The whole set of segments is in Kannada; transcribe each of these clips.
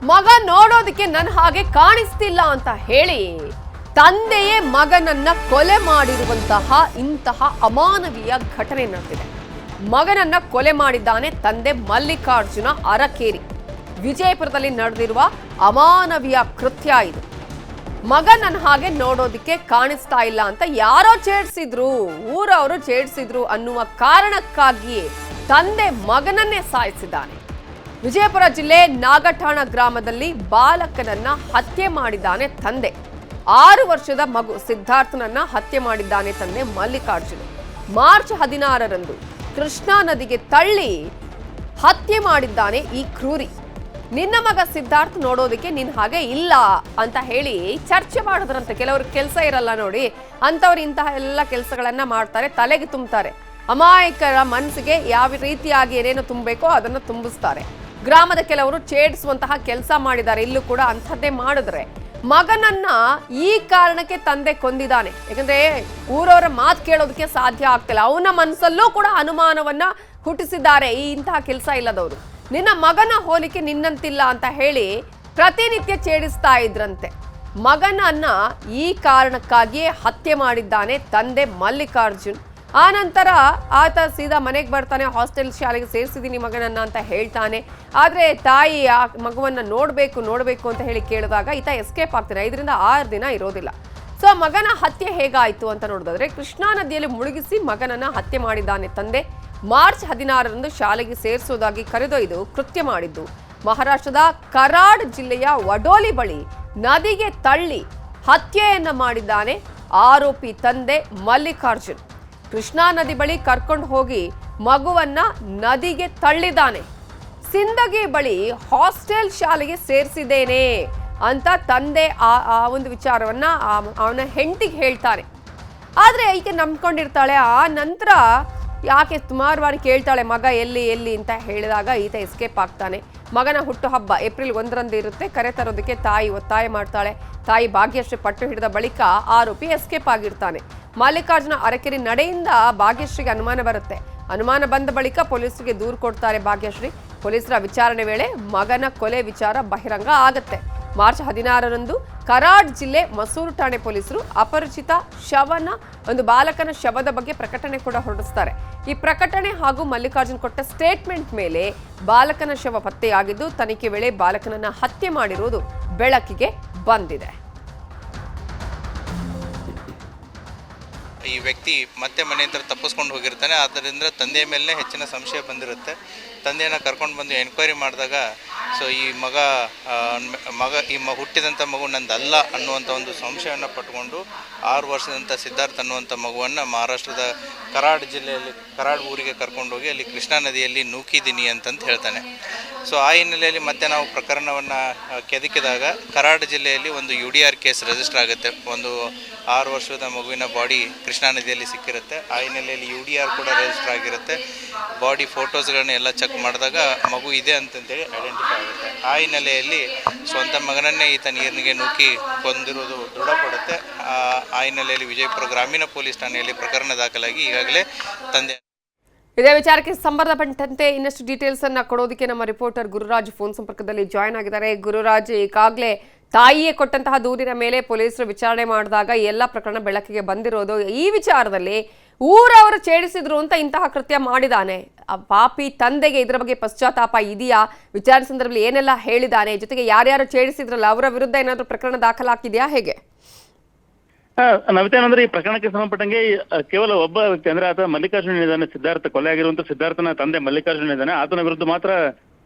ಮಗ ನೋಡೋದಕ್ಕೆ ನನ್ನ ಹಾಗೆ ಕಾಣಿಸ್ತಿಲ್ಲ ಅಂತ ಹೇಳಿ ತಂದೆಯೇ ಮಗನನ್ನ ಕೊಲೆ ಮಾಡಿರುವಂತಹ ಇಂತಹ ಅಮಾನವೀಯ ಘಟನೆ ನಡೆದಿದೆ. ಮಗನನ್ನ ಕೊಲೆ ಮಾಡಿದ್ದಾನೆ ತಂದೆ ಮಲ್ಲಿಕಾರ್ಜುನ ಅರಕೇರಿ. ವಿಜಯಪುರದಲ್ಲಿ ನಡೆದಿರುವ ಅಮಾನವೀಯ ಕೃತ್ಯ ಇದು. ಮಗ ನನ್ನ ಹಾಗೆ ನೋಡೋದಕ್ಕೆ ಕಾಣಿಸ್ತಾ ಇಲ್ಲ ಅಂತ ಯಾರೋ ಛೇಡಿಸಿದ್ರು, ಊರವರು ಛೇಡಿಸಿದ್ರು ಅನ್ನುವ ಕಾರಣಕ್ಕಾಗಿಯೇ ತಂದೆ ಮಗನನ್ನೇ ಸಾಯಿಸಿದ್ದಾನೆ. ವಿಜಯಪುರ ಜಿಲ್ಲೆ ನಾಗಠಾಣ ಗ್ರಾಮದಲ್ಲಿ ಬಾಲಕನನ್ನ ಹತ್ಯೆ ಮಾಡಿದ್ದಾನೆ ತಂದೆ. 6 ವರ್ಷದ ಮಗು ಸಿದ್ಧಾರ್ಥನನ್ನ ಹತ್ಯೆ ಮಾಡಿದ್ದಾನೆ ತಂದೆ ಮಲ್ಲಿಕಾರ್ಜುನ. ಮಾರ್ಚ್ 16ರಂದು ಕೃಷ್ಣಾ ನದಿಗೆ ತಳ್ಳಿ ಹತ್ಯೆ ಮಾಡಿದ್ದಾನೆ ಈ ಕ್ರೂರಿ. ನಿನ್ನ ಮಗ ಸಿದ್ಧಾರ್ಥ್ ನೋಡೋದಕ್ಕೆ ನಿನ್ ಹಾಗೆ ಇಲ್ಲ ಅಂತ ಹೇಳಿ ಚರ್ಚೆ ಮಾಡಿದ್ರಂತೆ. ಕೆಲವ್ರ ಕೆಲಸ ಇರಲ್ಲ ನೋಡಿ, ಅಂತವ್ರು ಇಂತಹ ಎಲ್ಲ ಕೆಲಸಗಳನ್ನ ಮಾಡ್ತಾರೆ, ತಲೆಗೆ ತುಂಬ್ತಾರೆ. ಅಮಾಯಕರ ಮನಸ್ಸಿಗೆ ಯಾವ ರೀತಿಯಾಗಿ ಏನೇನು ತುಂಬಬೇಕೋ ಅದನ್ನ ತುಂಬಿಸ್ತಾರೆ. ಗ್ರಾಮದ ಕೆಲವರು ಛೇಡಿಸುವಂತಹ ಕೆಲಸ ಮಾಡಿದ್ದಾರೆ. ಇಲ್ಲೂ ಕೂಡ ಅಂಥದ್ದೇ ಮಾಡಿದ್ರೆ ಮಗನನ್ನ ಈ ಕಾರಣಕ್ಕೆ ತಂದೆ ಕೊಂದಿದ್ದಾನೆ. ಯಾಕಂದ್ರೆ ಊರವರ ಮಾತು ಕೇಳೋದಕ್ಕೆ ಸಾಧ್ಯ ಆಗ್ತಿಲ್ಲ. ಅವನ ಮನಸ್ಸಲ್ಲೂ ಕೂಡ ಅನುಮಾನವನ್ನ ಹುಟ್ಟಿಸಿದ್ದಾರೆ ಈ ಇಂತಹ ಕೆಲಸ ಇಲ್ಲದವರು. ನಿನ್ನ ಮಗನ ಹೋಲಿಕೆ ನಿನ್ನಂತಿಲ್ಲ ಅಂತ ಹೇಳಿ ಪ್ರತಿನಿತ್ಯ ಛೇಡಿಸ್ತಾ ಇದ್ರಂತೆ. ಮಗನನ್ನ ಈ ಕಾರಣಕ್ಕಾಗಿಯೇ ಹತ್ಯೆ ಮಾಡಿದ್ದಾನೆ ತಂದೆ ಮಲ್ಲಿಕಾರ್ಜುನ್. ಆ ನಂತರ ಆತ ಸೀದಾ ಮನೆಗೆ ಬರ್ತಾನೆ. ಹಾಸ್ಟೆಲ್ ಶಾಲೆಗೆ ಸೇರಿಸಿದ್ದೀನಿ ಮಗನನ್ನ ಅಂತ ಹೇಳ್ತಾನೆ. ಆದರೆ ತಾಯಿ ಆ ಮಗುವನ್ನ ನೋಡಬೇಕು ಅಂತ ಹೇಳಿ ಕೇಳಿದಾಗ ಈತ ಎಸ್ಕೇಪ್ ಆಗ್ತಾನೆ. 5 ರಿಂದ 6 ದಿನ ಇರೋದಿಲ್ಲ. ಸೊ ಮಗನ ಹತ್ಯೆ ಹೇಗಾಯಿತು ಅಂತ ನೋಡಿದ್ರೆ ಕೃಷ್ಣಾ ನದಿಯಲ್ಲಿ ಮುಳುಗಿಸಿ ಮಗನನ್ನ ಹತ್ಯೆ ಮಾಡಿದ್ದಾನೆ ತಂದೆ. ಮಾರ್ಚ್ 16ರಂದು ಶಾಲೆಗೆ ಸೇರಿಸುವುದಾಗಿ ಕರೆದೊಯ್ದು ಕೃತ್ಯ ಮಾಡಿದ್ದು ಮಹಾರಾಷ್ಟ್ರದ ಕರಾಡ್ ಜಿಲ್ಲೆಯ ವಡೋಲಿ ಬಳಿ ನದಿಗೆ ತಳ್ಳಿ ಹತ್ಯೆಯನ್ನ ಮಾಡಿದ್ದಾನೆ ಆರೋಪಿ ತಂದೆ ಮಲ್ಲಿಕಾರ್ಜುನ್. ಕೃಷ್ಣಾ ನದಿ ಬಳಿ ಕರ್ಕೊಂಡು ಹೋಗಿ ಮಗುವನ್ನ ನದಿಗೆ ತಳ್ಳಿದ್ದಾನೆ. ಸಿಂದಗಿ ಬಳಿ ಹಾಸ್ಟೆಲ್ ಶಾಲೆಗೆ ಸೇರಿಸಿದ್ದೇನೆ ಅಂತ ತಂದೆ ಆ ಒಂದು ವಿಚಾರವನ್ನ ಅವನ ಹೆಂಡತಿಗೆ ಹೇಳ್ತಾನೆ. ಆದ್ರೆ ಈಕೆ ನಂಬ್ಕೊಂಡಿರ್ತಾಳೆ. ಆ ನಂತರ ಯಾಕೆ ಸುಮಾರು ಬಾರಿ ಕೇಳ್ತಾಳೆ ಮಗ ಎಲ್ಲಿ ಅಂತ ಹೇಳಿದಾಗ ಈತ ಎಸ್ಕೇಪ್ ಆಗ್ತಾನೆ. ಮಗನ ಹುಟ್ಟುಹಬ್ಬ ಏಪ್ರಿಲ್ 1ರಂದು ಇರುತ್ತೆ. ಕರೆ ತರೋದಕ್ಕೆ ತಾಯಿ ಒತ್ತಾಯ ಮಾಡ್ತಾಳೆ. ತಾಯಿ ಭಾಗ್ಯಶ್ರೀ ಪಟ್ಟು ಹಿಡಿದ ಬಳಿಕ ಆರೋಪಿ ಎಸ್ಕೇಪ್ ಆಗಿರ್ತಾನೆ. ಮಲ್ಲಿಕಾರ್ಜುನ ಅರಕೆರೆ ನಡೆಯಿಂದ ಭಾಗ್ಯಶ್ರೀಗೆ ಅನುಮಾನ ಬರುತ್ತೆ. ಅನುಮಾನ ಬಂದ ಬಳಿಕ ಪೊಲೀಸರಿಗೆ ದೂರು ಕೊಡ್ತಾರೆ ಭಾಗ್ಯಶ್ರೀ. ಪೊಲೀಸರ ವಿಚಾರಣೆ ವೇಳೆ ಮಗನ ಕೊಲೆ ವಿಚಾರ ಬಹಿರಂಗ ಆಗತ್ತೆ. ಮಾರ್ಚ್ 16ರಂದು ಕರಾಡ್ ಜಿಲ್ಲೆ ಮಸೂರು ಠಾಣೆ ಪೊಲೀಸರು ಅಪರಿಚಿತ ಒಂದು ಬಾಲಕನ ಶವದ ಬಗ್ಗೆ ಪ್ರಕಟಣೆ ಕೂಡ ಹೊರಡಿಸ್ತಾರೆ. ಈ ಪ್ರಕಟಣೆ ಹಾಗೂ ಮಲ್ಲಿಕಾರ್ಜುನ್ ಕೊಟ್ಟ ಸ್ಟೇಟ್ಮೆಂಟ್ ಮೇಲೆ ಬಾಲಕನ ಶವ ಪತ್ತೆಯಾಗಿದ್ದು ತನಿಖೆ ವೇಳೆ ಬಾಲಕನನ್ನ ಹತ್ಯೆ ಮಾಡಿರುವುದು ಬೆಳಕಿಗೆ ಬಂದಿದೆ. ಈ ವ್ಯಕ್ತಿ ಮತ್ತೆ ಮನೆಯಿಂದ ತಪ್ಪಿಸ್ಕೊಂಡು ಹೋಗಿರ್ತಾನೆ. ಆದ್ದರಿಂದ ತಂದೆಯ ಮೇಲೆ ಹೆಚ್ಚಿನ ಸಂಶಯ ಬಂದಿರುತ್ತೆ. ತಂದೆಯನ್ನು ಕರ್ಕೊಂಡು ಬಂದು ಎನ್ಕ್ವೈರಿ ಮಾಡಿದಾಗ ಸೊ ಈ ಹುಟ್ಟಿದಂಥ ಮಗು ನಂದಲ್ಲ ಅನ್ನುವಂಥ ಒಂದು ಸಂಶಯವನ್ನು ಪಟ್ಕೊಂಡು 6 ವರ್ಷದಂಥ ಸಿದ್ಧಾರ್ಥ್ ಅನ್ನುವಂಥ ಮಗುವನ್ನು ಮಹಾರಾಷ್ಟ್ರದ ಕರಾಡ್ ಜಿಲ್ಲೆಯಲ್ಲಿ ಕರಾಡ್ ಊರಿಗೆ ಕರ್ಕೊಂಡೋಗಿ ಅಲ್ಲಿ ಕೃಷ್ಣಾ ನದಿಯಲ್ಲಿ ನೂಕಿದ್ದೀನಿ ಅಂತಂತ ಹೇಳ್ತಾನೆ. ಸೊ ಆ ಹಿನ್ನೆಲೆಯಲ್ಲಿ ಮತ್ತೆ ನಾವು ಪ್ರಕರಣವನ್ನು ಕೆದಕಿದಾಗ ಕರಾಡ್ ಜಿಲ್ಲೆಯಲ್ಲಿ ಒಂದು UDR ಕೇಸ್ ರಿಜಿಸ್ಟರ್ ಆಗುತ್ತೆ. ಒಂದು 6 ವರ್ಷದ ಮಗುವಿನ ಬಾಡಿ ಕೃಷ್ಣಾ ನದಿಯಲ್ಲಿ ಸಿಕ್ಕಿರುತ್ತೆ. ಆ ಹಿನ್ನೆಲೆಯಲ್ಲಿ UDR ಕೂಡ ರಿಜಿಸ್ಟರ್ ಆಗಿರುತ್ತೆ. ಬಾಡಿ ಫೋಟೋಸ್ಗಳನ್ನ ಎಲ್ಲ ಚೆಕ್ ಮಾಡಿದಾಗ ಮಗು ಇದೆ ಅಂತಂತೇಳಿ ಐಡೆಂಟಿಫೈ ಆಗುತ್ತೆ. ಆ ಹಿನ್ನೆಲೆಯಲ್ಲಿ ಸ್ವಂತ ಮಗನನ್ನೇ ಈತ ನೀರಿನಿಗೆ ನೂಕಿ ಕೊಂದಿರುವುದು ದೃಢಪಡುತ್ತೆ. ಆ ಹಿನ್ನೆಲೆಯಲ್ಲಿ ವಿಜಯಪುರ ಗ್ರಾಮೀಣ ಪೊಲೀಸ್ ಠಾಣೆಯಲ್ಲಿ ಪ್ರಕರಣ ದಾಖಲಾಗಿ ಈಗಾಗಲೇ ತಂದೆ. ಇದೇ ವಿಚಾರಕ್ಕೆ ಸಂಬಂಧಪಟ್ಟಂತೆ ಇನ್ನಷ್ಟು ಡೀಟೇಲ್ಸ್ ಅನ್ನ ಕೊಡೋದಕ್ಕೆ ನಮ್ಮ ರಿಪೋರ್ಟರ್ ಗುರುರಾಜ್ ಫೋನ್ ಸಂಪರ್ಕದಲ್ಲಿ ಜಾಯ್ನ್ ಆಗಿದ್ದಾರೆ. ಗುರುರಾಜ್, ಈಗಾಗಲೇ ತಾಯಿಯೇ ಕೊಟ್ಟಂತಹ ದೂರಿನ ಮೇಲೆ ಪೊಲೀಸರು ವಿಚಾರಣೆ ಮಾಡಿದಾಗ ಎಲ್ಲ ಪ್ರಕರಣ ಬೆಳಕಿಗೆ ಬಂದಿರೋದು. ಈ ವಿಚಾರದಲ್ಲಿ ಊರವರು ಛೇಡಿಸಿದ್ರು ಅಂತ ಇಂತಹ ಕೃತ್ಯ ಮಾಡಿದಾನೆ. ಆ ಪಾಪಿ ತಂದೆಗೆ ಇದರ ಬಗ್ಗೆ ಪಶ್ಚಾತ್ತಾಪ ಇದೆಯಾ? ವಿಚಾರಣೆ ಸಂದರ್ಭದಲ್ಲಿ ಏನೆಲ್ಲ ಹೇಳಿದಾನೆ? ಜೊತೆಗೆ ಯಾರ್ಯಾರು ಛೇಡಿಸಿದ್ರಲ್ಲ ಅವರ ವಿರುದ್ಧ ಏನಾದರೂ ಪ್ರಕರಣ ದಾಖಲಾಗಿದೆಯಾ? ಹೇಗೆ ನವಿತೇನಂದ್ರೆ ಈ ಪ್ರಕರಣಕ್ಕೆ ಸಂಬಂಧಪಟ್ಟಂಗೆ ಕೇವಲ ಒಬ್ಬ ವ್ಯಕ್ತಿ ಅಂದ್ರೆ ಆತ ಮಲ್ಲಿಕಾರ್ಜುನ್ ಇದ್ದಾನೆ. ಸಿದ್ಧಾರ್ಥ ಕೊಲೆ ಆಗಿರುವಂತ ಸಿದ್ಧಾರ್ಥನ ತಂದೆ ಮಲ್ಲಿಕಾರ್ಜುನ್ ಇದ್ದಾನೆ. ಆತನ ವಿರುದ್ಧ ಮಾತ್ರ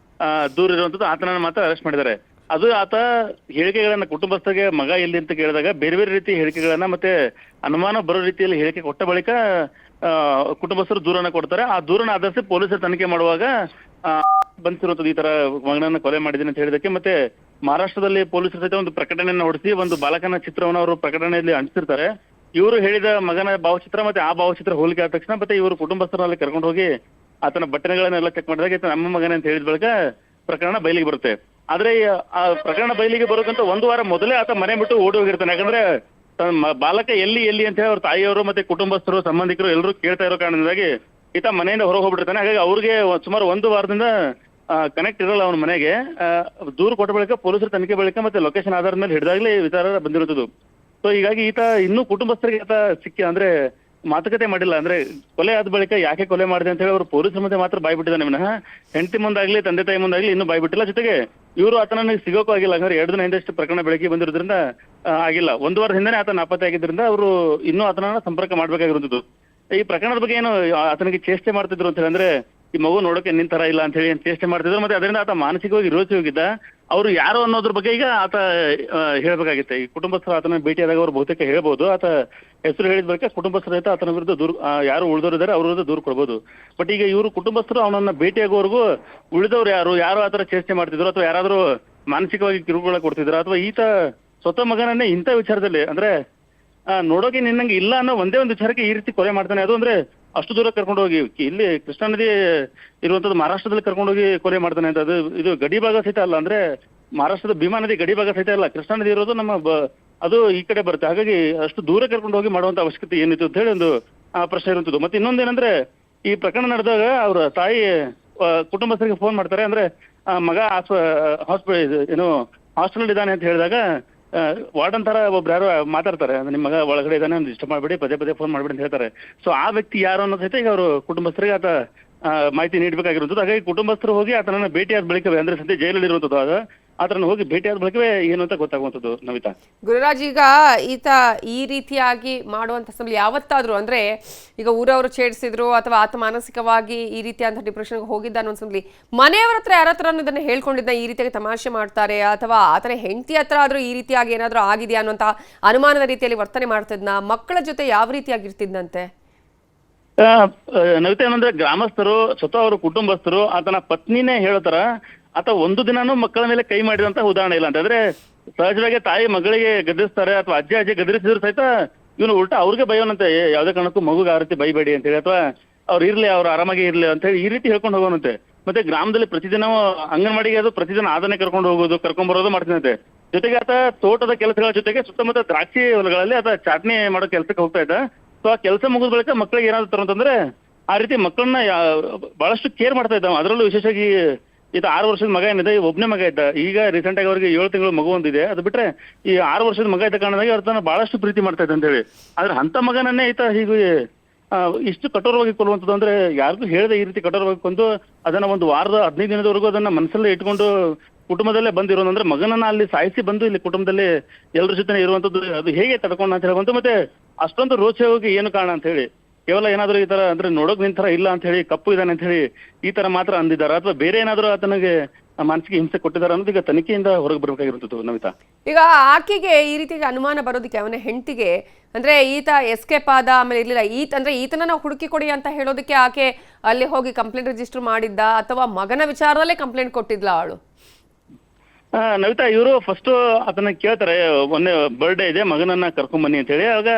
ದೂರ ಇರುವಂತದ್ದು. ಆತನನ್ನ ಮಾತ್ರ ಅರೆಸ್ಟ್ ಮಾಡಿದ್ದಾರೆ. ಅದು ಆತ ಹೇಳಿಕೆಗಳನ್ನ ಕುಟುಂಬಸ್ಥರಿಗೆ ಮಗ ಎಲ್ಲಿ ಅಂತ ಕೇಳಿದಾಗ ಬೇರೆ ಬೇರೆ ರೀತಿ ಹೇಳಿಕೆಗಳನ್ನ ಮತ್ತೆ ಅನುಮಾನ ಬರೋ ರೀತಿಯಲ್ಲಿ ಹೇಳಿಕೆ ಕೊಟ್ಟ ಬಳಿಕ ಕುಟುಂಬಸ್ಥರು ದೂರನ್ನ ಕೊಡ್ತಾರೆ. ಆ ದೂರನ್ನ ಆಧರಿಸಿ ಪೊಲೀಸರು ತನಿಖೆ ಮಾಡುವಾಗ ಬಂದಿರುವಂತದ್ದು ಈ ತರ ಮಗನನ್ನ ಕೊಲೆ ಮಾಡಿದ್ದೀನಿ ಅಂತ ಹೇಳಿದಕ್ಕೆ ಮತ್ತೆ ಮಹಾರಾಷ್ಟ್ರದಲ್ಲಿ ಪೊಲೀಸರ ಸಹಿತ ಒಂದು ಪ್ರಕಟಣೆಯನ್ನು ಹೊರಡಿಸಿ ಒಂದು ಬಾಲಕನ ಚಿತ್ರವನ್ನು ಅವರು ಪ್ರಕಟಣೆಯಲ್ಲಿ ಅಂಟಿಸಿರ್ತಾರೆ. ಇವರು ಹೇಳಿದ ಮಗನ ಭಾವಚಿತ್ರ ಮತ್ತೆ ಆ ಭಾವಚಿತ್ರ ಹೋಲಿಕೆ ಆದ ತಕ್ಷಣ ಮತ್ತೆ ಇವರು ಕುಟುಂಬಸ್ಥರಲ್ಲಿ ಕರ್ಕೊಂಡು ಹೋಗಿ ಆತನ ಬಟ್ಟೆಗಳನ್ನೆಲ್ಲ ಚೆಕ್ ಮಾಡಿದಾಗ ಈತ ನಮ್ಮ ಮಗನೇ ಅಂತ ಹೇಳಿದ ಬಳಿಕ ಪ್ರಕರಣ ಬಯಲಿಗೆ ಬರುತ್ತೆ. ಆದ್ರೆ ಆ ಪ್ರಕರಣ ಬಯಲಿಗೆ ಬರೋದಂತ 1 ವಾರ ಮೊದಲೇ ಆತ ಮನೆ ಬಿಟ್ಟು ಓಡಿ ಹೋಗಿರ್ತಾನೆ. ಯಾಕಂದ್ರೆ ಬಾಲಕ ಎಲ್ಲಿ ಅಂತ ಹೇಳಿ ಅವ್ರ ತಾಯಿಯವರು ಮತ್ತೆ ಕುಟುಂಬಸ್ಥರು ಸಂಬಂಧಿಕರು ಎಲ್ಲರೂ ಕೇಳ್ತಾ ಇರೋ ಕಾರಣದಿಂದಾಗಿ ಈತ ಮನೆಯಿಂದ ಹೊರಗೆ ಹೋಗ್ಬಿಟ್ಟಿರ್ತಾನೆ. ಹಾಗಾಗಿ ಅವ್ರಿಗೆ ಸುಮಾರು 1 ವಾರದಿಂದ ಕನೆಕ್ಟ್ ಇರಲ್ಲ ಅವನ ಮನೆಗೆ. ದೂರು ಕೊಟ್ಟ ಬಳಿಕ ಪೊಲೀಸರು ತನಿಖೆ ಬಳಿಕ ಮತ್ತೆ ಲೊಕೇಶನ್ ಆಧಾರದ ಮೇಲೆ ಹಿಡಿದಾಗಲೇ ವಿಚಾರ ಬಂದಿರುತ್ತದೆ. ಸೊ ಹೀಗಾಗಿ ಈತ ಇನ್ನೂ ಕುಟುಂಬಸ್ಥರಿಗೆ ಆತ ಅಂದ್ರೆ ಮಾತುಕತೆ ಮಾಡಿಲ್ಲ. ಅಂದ್ರೆ ಕೊಲೆ ಆದ ಬಳಿಕ ಯಾಕೆ ಕೊಲೆ ಮಾಡಿದೆ ಅಂತ ಹೇಳಿ ಅವರು ಪೊಲೀಸರ ಮುಂದೆ ಮಾತ್ರ ಬಾಯ್ಬಿಟ್ಟಿದ್ದಾನೆ ವಿನಃ ಹೆಂಡತಿ ಮುಂದಾಗ್ಲಿ ತಂದೆ ತಾಯಿ ಮುಂದಾಗ್ಲಿ ಇನ್ನೂ ಬಾಯ್ಬಿಟ್ಟಿಲ್ಲ. ಜೊತೆಗೆ ಇವರು ಆತನ ಸಿಗೋಕ್ಕೂ ಆಗಿಲ್ಲ. ಅಂದ್ರೆ 2 ದಿನ ಹಿಂದಷ್ಟು ಪ್ರಕರಣ ಬೆಳಕಿಗೆ ಬಂದಿರೋದ್ರಿಂದ ಆಗಿಲ್ಲ. 1 ವಾರ ಹಿಂದೆನೆ ಆತ ನಾಪತ್ತೆ ಆಗಿದ್ರಿಂದ ಅವರು ಇನ್ನೂ ಆತನ ಸಂಪರ್ಕ ಮಾಡ್ಬೇಕಾಗಿರುತ್ತದೆ. ಈ ಪ್ರಕರಣದ ಬಗ್ಗೆ ಏನು ಆತನಿಗೆ ಚೇಷ್ಟೆ ಮಾಡ್ತಿದ್ರು ಅಂತ ಹೇಳಿ, ಅಂದ್ರೆ ಈ ಮಗು ನೋಡೋಕೆ ನಿಂತರ ಇಲ್ಲ ಅಂತ ಹೇಳಿ ಚೇಷ್ಟೆ ಮಾಡ್ತಿದ್ರು. ಮತ್ತೆ ಅದರಿಂದ ಆತ ಮಾನಸಿಕವಾಗಿ ರೋಸಿ ಹೋಗಿದ್ದ. ಅವರು ಯಾರು ಅನ್ನೋದ್ರ ಬಗ್ಗೆ ಈಗ ಆತ ಹೇಳ್ಬೇಕಾಗಿತ್ತೆ. ಈ ಕುಟುಂಬಸ್ಥರು ಆತನ ಭೇಟಿಯಾದಾಗ ಅವರು ಬಹುತೇಕ ಹೇಳ್ಬೋದು. ಆತ ಹೆಸರು ಹೇಳಿದ ಬಳಿಕ ಕುಟುಂಬಸ್ಥರ ಸಹಿತ ಆತನ ವಿರುದ್ಧ ದೂರು ಯಾರು ಉಳಿದವರಿದ್ದಾರೆ ಅವ್ರ ವಿರುದ್ಧ ದೂರು ಕೊಡ್ಬೋದು. ಬಟ್ ಈಗ ಇವರು ಕುಟುಂಬಸ್ಥರು ಅವನನ್ನ ಭೇಟಿಯಾಗುವವರೆಗೂ ಉಳಿದವ್ರು ಯಾರು ಆತರ ಚೇಷ್ಟೆ ಮಾಡ್ತಿದ್ರು ಅಥವಾ ಯಾರಾದ್ರೂ ಮಾನಸಿಕವಾಗಿ ಕಿರುಕುಳ ಕೊಡ್ತಿದ್ರು ಅಥವಾ ಈತ ಸ್ವತಃ ಮಗನನ್ನೇ ಇಂಥ ವಿಚಾರದಲ್ಲಿ ಅಂದ್ರೆ ನೋಡೋಕೆ ನಿನ್ನಂಗೆ ಇಲ್ಲ ಅನ್ನೋ ಒಂದೇ ಒಂದು ವಿಚಾರಕ್ಕೆ ಈ ರೀತಿ ಕೊಲೆ ಮಾಡ್ತಾನೆ. ಅದು ಅಂದ್ರೆ ಅಷ್ಟು ದೂರ ಕರ್ಕೊಂಡು ಹೋಗಿ ಇಲ್ಲಿ ಕೃಷ್ಣಾ ನದಿ ಇರುವಂತದ್ದು ಮಹಾರಾಷ್ಟ್ರದಲ್ಲಿ ಕರ್ಕೊಂಡೋಗಿ ಕೊಲೆ ಮಾಡ್ತಾನೆ ಅಂತ. ಅದು ಇದು ಗಡಿ ಭಾಗ ಸಹಿತ ಅಲ್ಲ. ಅಂದ್ರೆ ಮಹಾರಾಷ್ಟ್ರದ ಭೀಮಾ ನದಿ ಗಡಿ ಭಾಗ ಸಹಿತ ಅಲ್ಲ. ಕೃಷ್ಣಾ ನದಿ ಇರೋದು ನಮ್ಮ ಅದು ಈ ಕಡೆ ಬರುತ್ತೆ. ಹಾಗಾಗಿ ಅಷ್ಟು ದೂರ ಕರ್ಕೊಂಡು ಹೋಗಿ ಮಾಡುವಂತ ಅವಶ್ಯಕತೆ ಏನಿತ್ತು ಅಂತ ಹೇಳಿ ಒಂದು ಪ್ರಶ್ನೆ ಇರುವಂತದ್ದು. ಮತ್ತೆ ಇನ್ನೊಂದೇನಂದ್ರೆ ಈ ಪ್ರಕರಣ ನಡೆದಾಗ ಅವ್ರ ತಾಯಿ ಕುಟುಂಬಸ್ಥರಿಗೆ ಫೋನ್ ಮಾಡ್ತಾರೆ. ಅಂದ್ರೆ ಮಗ ಹಾಸ್ಟೆಲ್ ಇದ್ದಾನೆ ಅಂತ ಹೇಳಿದಾಗ ವಾರ್ಡನ್ ತರ ಒಬ್ರು ಯಾರು ಮಾತಾಡ್ತಾರೆ. ನಿಮ್ಮ ಮಗ ಒಳಗಡೆ ಇದ್ದಾನೆ, ಒಂದು ಇಷ್ಟ ಮಾಡ್ಬೇಡಿ, ಪದೇ ಫೋನ್ ಮಾಡ್ಬೇಡಿ ಅಂತ ಹೇಳ್ತಾರೆ. ಸೊ ಆ ವ್ಯಕ್ತಿ ಯಾರು ಅನ್ನೋದು ಸಹಿತ ಈಗ ಅವರು ಕುಟುಂಬಸ್ಥರಿಗೆ ಆತ ಮಾಹಿತಿ ನೀಡಬೇಕಾಗಿರುತ್ತದೆ. ಹಾಗಾಗಿ ಕುಟುಂಬಸ್ಥರು ಹೋಗಿ ಆತನನ್ನ ಭೇಟಿಯಾದ ಬಳಿಕವೇ, ಅಂದ್ರೆ ಸದ್ಯ ಜೈಲಲ್ಲಿ ಇರುವಂತದ್ದು, ಆಗ ಆತನ ಹೋಗಿ ಭೇಟಿಯಾದ ಬಳಿಕವೇ ಏನು ಅಂತ ಗೊತ್ತಾಗುವಂಥದ್ದು. ನವಿತಾ, ಗುರುರಾಜ್, ಈಗ ಈತ ಈ ರೀತಿಯಾಗಿ ಮಾಡುವಂತ ಸಮಯ ಯಾವತ್ತಾದ್ರೂ ಅಂದ್ರೆ ಈಗ ಊರವರು ಛೇಡಿಸಿದ್ರು ಅಥವಾ ಆತ ಮಾನಸಿಕವಾಗಿ ಈ ರೀತಿಯಾದಂತಹ ಡಿಪ್ರೆಷನ್ಗೆ ಹೋಗಿದ್ದ ಅನ್ನೋ ಸಮಯದಲ್ಲಿ ಮನೆಯವರ ಹತ್ರ ಯಾರ ಹತ್ರ ಇದನ್ನ ಹೇಳ್ಕೊಂಡಿದ್ದ ಈ ರೀತಿಯಾಗಿ ತಮಾಷೆ ಮಾಡ್ತಾರೆ ಅಥವಾ ಆತನ ಹೆಂಡತಿ ಹತ್ರ ಆದ್ರೂ ಈ ರೀತಿಯಾಗಿ ಏನಾದ್ರೂ ಆಗಿದೆಯಾ ಅನ್ನುವಂತ ಅನುಮಾನದ ರೀತಿಯಲ್ಲಿ ವರ್ತನೆ ಮಾಡ್ತಿದ್ನ, ಮಕ್ಕಳ ಜೊತೆ ಯಾವ ರೀತಿಯಾಗಿ ಇರ್ತಿದ್ದಂತೆ? ನವಿತಾ, ಏನಂದ್ರೆ ಗ್ರಾಮಸ್ಥರು ಸ್ವತಃ ಅವರು ಕುಟುಂಬಸ್ಥರು ಆತನ ಪತ್ನಿನೇ ಹೇಳ್ತಾರ ಆತ ಒಂದು ದಿನಾನು ಮಕ್ಕಳ ಮೇಲೆ ಕೈ ಮಾಡಿದಂತ ಉದಾಹರಣೆ ಇಲ್ಲ ಅಂತ. ಅಂದ್ರೆ ಸಹಜವಾಗಿ ತಾಯಿ ಮಗಳಿಗೆ ಗದರಿಸ್ತಾರೆ ಅಥವಾ ಅಜ್ಜಿ ಗದರಿಸಿದ್ರು ಸಹಿತ ಇವನು ಉಲ್ಟಾ ಅವ್ರಿಗೆ ಬೈಯೋನಂತೆ, ಯಾವ್ದೇ ಕಾರಣಕ್ಕೂ ಮಗುಗೆ ಆ ರೀತಿ ಬೈಬೇಡಿ ಅಂತ ಹೇಳಿ, ಅಥವಾ ಅವ್ರು ಇರ್ಲಿ, ಅವ್ರು ಆರಾಮಾಗಿ ಇರ್ಲಿ ಅಂತ ಹೇಳಿ ಈ ರೀತಿ ಹೇಳ್ಕೊಂಡು ಹೋಗೋನಂತೆ. ಮತ್ತೆ ಗ್ರಾಮದಲ್ಲಿ ಪ್ರತಿದಿನ ಅಂಗನವಾಡಿಗೆ ಅದು ಪ್ರತಿದಿನ ಆದನೆ ಕರ್ಕೊಂಡು ಹೋಗೋದು ಕರ್ಕೊಂಡ್ಬರೋದು ಮಾಡ್ತಿದಂತೆ. ಜೊತೆಗೆ ಆತ ತೋಟದ ಕೆಲಸಗಳ ಜೊತೆಗೆ ಸುತ್ತಮುತ್ತ ದ್ರಾಕ್ಷಿ ಹೊಲಗಳಲ್ಲಿ ಆತ ಚಾಟ್ನಿ ಮಾಡೋ ಕೆಲಸಕ್ಕೆ ಹೋಗ್ತಾ ಇದ್ದ. ಸೊ ಆ ಕೆಲಸ ಮುಗಿದ ಬಳಿಕ ಮಕ್ಕಳಿಗೆ ಏನಾದ್ರು ತರಂತಂದ್ರೆ ಆ ರೀತಿ ಮಕ್ಕಳನ್ನ ಬಹಳಷ್ಟು ಕೇರ್ ಮಾಡ್ತಾ ಇದ್ದ. ಅದರಲ್ಲೂ ವಿಶೇಷವಾಗಿ ಇದು 6 ವರ್ಷದ ಮಗ ಏನಿದೆ, ಒಬ್ಬನೇ ಮಗ ಇದ್ದ. ಈಗ ರೀಸೆಂಟ್ ಆಗಿ ಅವ್ರಿಗೆ 7 ತಿಂಗಳು ಮಗು ಒಂದಿದೆ. ಅದು ಬಿಟ್ರೆ ಈ 6 ವರ್ಷದ ಮಗ ಇದ್ದ ಕಾರಣದಾಗಿ ಅವ್ರ ತನ್ನ ಬಹಳಷ್ಟು ಪ್ರೀತಿ ಮಾಡ್ತಾ ಇದ್ದ ಅಂತ ಹೇಳಿ. ಆದ್ರೆ ಅಂತ ಮಗನನ್ನೇ ಈತ ಹೀಗೆ ಇಷ್ಟು ಕಠೋರವಾಗಿ ಕೊಲ್ಲುವಂಥದ್ದು ಅಂದ್ರೆ ಯಾರಿಗೂ ಹೇಳದೆ ಈ ರೀತಿ ಕಠೋರವಾಗಿ ಕೊಂದು ಅದನ್ನ ಒಂದು ವಾರದ 15 ದಿನದವರೆಗೂ ಅದನ್ನ ಮನಸ್ಸಲ್ಲೇ ಇಟ್ಕೊಂಡು ಕುಟುಂಬದಲ್ಲೇ ಬಂದಿರೋದಂದ್ರೆ ಮಗನನ್ನ ಅಲ್ಲಿ ಸಾಯಿಸಿ ಬಂದು ಇಲ್ಲಿ ಕುಟುಂಬದಲ್ಲಿ ಎಲ್ಲರ ಜೊತೆ ಇರುವಂತದ್ದು ಅದು ಹೇಗೆ ತಡ್ಕೊಂಡು ಅಂತ ಹೇಳಿ ಬಂತು. ಮತ್ತೆ ಅಷ್ಟೊಂದು ರೋಚೆ ಹೋಗಿ ಏನು ಕಾರಣ ಅಂತ ಹೇಳಿ ಕೇವಲ ಏನಾದ್ರು ಈ ತರ ಅಂದ್ರೆ ನೋಡೋಕ್ ನಿಂತರ ಇಲ್ಲ ಅಂತ ಹೇಳಿ, ಕಪ್ಪು ಇದ್ದಾನೆ ಅಂತ ಹೇಳಿ ಈ ತರ ಮಾತ್ರ ಅಂದಿದ್ದಾರ ಅಥವಾ ಬೇರೆ ಏನಾದ್ರು ಆತನಿಗೆ ಮಾನಸಿಕ ಹಿಂಸೆ ಕೊಟ್ಟಿದ್ದಾರೆ ಅನ್ನೋದು ಈಗ ತನಿಖೆಯಿಂದ ಹೊರಗೆ ಬರ್ಬೇಕಾಗಿರುತ್ತದೆ. ನವಿತಾ, ಈಗ ಆಕೆಗೆ ಈ ರೀತಿ ಅನುಮಾನ ಬರೋದಕ್ಕೆ ಅವನ ಹೆಂಡತಿಗೆ ಅಂದ್ರೆ ಈತ ಎಸ್ಕೇಪ್ ಆದ ಆಮೇಲೆ ಇರ್ಲಿಲ್ಲ ಈತನ ನಾವು ಹುಡುಕಿ ಕೊಡಿ ಅಂತ ಹೇಳೋದಕ್ಕೆ ಆಕೆ ಅಲ್ಲಿ ಹೋಗಿ ಕಂಪ್ಲೇಂಟ್ ರಿಜಿಸ್ಟರ್ ಮಾಡಿದ್ದ ಅಥವಾ ಮಗನ ವಿಚಾರದಲ್ಲೇ ಕಂಪ್ಲೇಂಟ್ ಕೊಟ್ಟಿದ್ಲ ಅವಳು? ನವಿತಾ, ಇವರು ಫಸ್ಟ್ ಆತನ ಕೇಳ್ತಾರೆ, ಮೊನ್ನೆ ಬರ್ಡೇ ಇದೆ, ಮಗನನ್ನ ಕರ್ಕೊಂಡ್ ಬನ್ನಿ ಅಂತ ಹೇಳಿ. ಆಗ